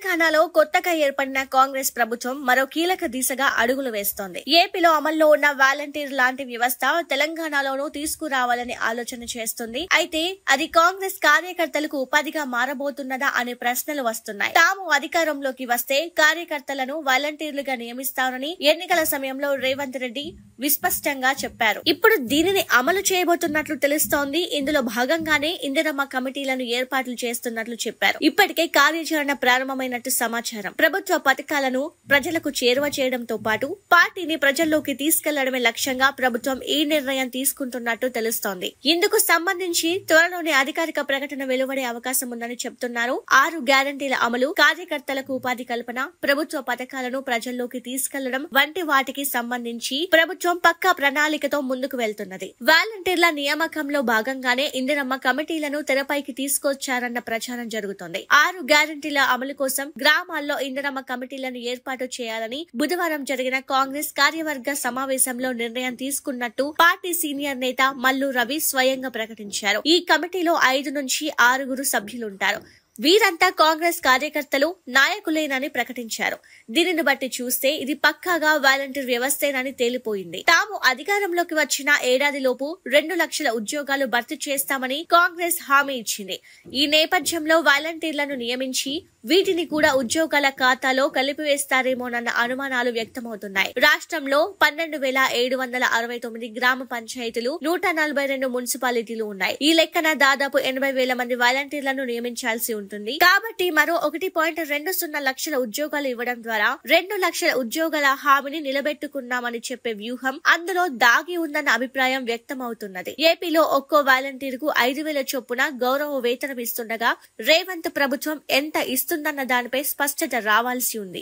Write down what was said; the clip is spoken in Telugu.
తెలంగాణలో కొత్తగా ఏర్పడిన కాంగ్రెస్ ప్రభుత్వం మరో కీలక దిశగా అడుగులు వేస్తోంది. ఏపీలో అమల్లో ఉన్న వాలంటీర్ లాంటి వ్యవస్థ తెలంగాణలోనూ తీసుకురావాలని ఆలోచన చేస్తుంది. అయితే అది కాంగ్రెస్ కార్యకర్తలకు ఉపాధిగా మారబోతున్నదా అనే ప్రశ్నలు వస్తున్నాయి. తాము అధికారంలోకి వస్తే కార్యకర్తలను వాలంటీర్లుగా నియమిస్తారని ఎన్నికల సమయంలో రేవంత్ రెడ్డి విస్పష్టంగా చెప్పారు. ఇప్పుడు దీనిని అమలు చేయబోతున్నట్లు తెలుస్తోంది. ఇందులో భాగంగానే ఇందిరమ్మ కమిటీలను ఏర్పాట్లు చేస్తున్నట్లు చెప్పారు. ఇప్పటికే కార్యాచరణ ప్రారంభమైనట్టు సమాచారం. ప్రభుత్వ పథకాలను ప్రజలకు చేరువ చేయడంతో పాటు పార్టీని ప్రజల్లోకి తీసుకెళ్లడమే లక్ష్యంగా ప్రభుత్వం ఈ నిర్ణయం తీసుకుంటున్నట్టు తెలుస్తోంది. ఇందుకు సంబంధించి త్వరలోనే అధికారిక ప్రకటన వెలువడే అవకాశం ఉందని చెప్తున్నారు. 6 గ్యారంటీల అమలు, కార్యకర్తలకు ఉపాధి కల్పన, ప్రభుత్వ పథకాలను ప్రజల్లోకి తీసుకెళ్లడం వంటి వాటికి సంబంధించి ప్రభుత్వం పక్కా ప్రణాళికతో ముందుకు వెళ్తున్నది. వాలంటీర్ల నియామకంలో భాగంగానే ఇందిరమ్మ కమిటీలను తెరపైకి తీసుకొచ్చారన్న ప్రచారం జరుగుతోంది. 6 గ్యారంటీల అమలు కోసం గ్రామాల్లో ఇందిరమ్మ కమిటీలను ఏర్పాటు చేయాలని బుధవారం జరిగిన కాంగ్రెస్ కార్యవర్గ సమావేశంలో నిర్ణయం తీసుకున్నట్టు పార్టీ సీనియర్ నేత మల్లు రవి స్వయంగా ప్రకటించారు. ఈ కమిటీలో 5 నుంచి 6 సభ్యులుంటారు. వీరంతా కాంగ్రెస్ కార్యకర్తలు, నాయకులేనని ప్రకటించారు. దీనిని బట్టి చూస్తే ఇది పక్కాగా వాలంటీర్ వ్యవస్థేనని తేలిపోయింది. తాము అధికారంలోకి వచ్చిన ఏడాదిలోపు 2 లక్షల ఉద్యోగాలు భర్తీ చేస్తామని కాంగ్రెస్ హామీ ఇచ్చింది. ఈ నేపథ్యంలో వాలంటీర్లను నియమించి వీటిని కూడా ఉద్యోగాల ఖాతాలో కలిపివేస్తారేమోనన్న అనుమానాలు వ్యక్తమవుతున్నాయి. రాష్ట్రంలో 12,769 గ్రామ పంచాయతీలు, 142 మున్సిపాలిటీలు ఉన్నాయి. ఈ లెక్కన దాదాపు 80,000 మంది వాలంటీర్లను నియమించాల్సి ఉంటుంది. కాబట్టి మరో 1.20 లక్షల ఉద్యోగాలు ఇవ్వడం ద్వారా 2 లక్షల ఉద్యోగాల హామీని నిలబెట్టుకున్నామని చెప్పే వ్యూహం అందులో దాగి ఉందన్న అభిప్రాయం వ్యక్తమవుతున్నది. ఏపీలో ఒక్కో వాలంటీర్ కు 5,000 చొప్పున గౌరవ వేతనం ఇస్తుండగా రేవంత్ ప్రభుత్వం ఎంత ఇస్తుందన్న దానిపై స్పష్టత రావాల్సి ఉంది.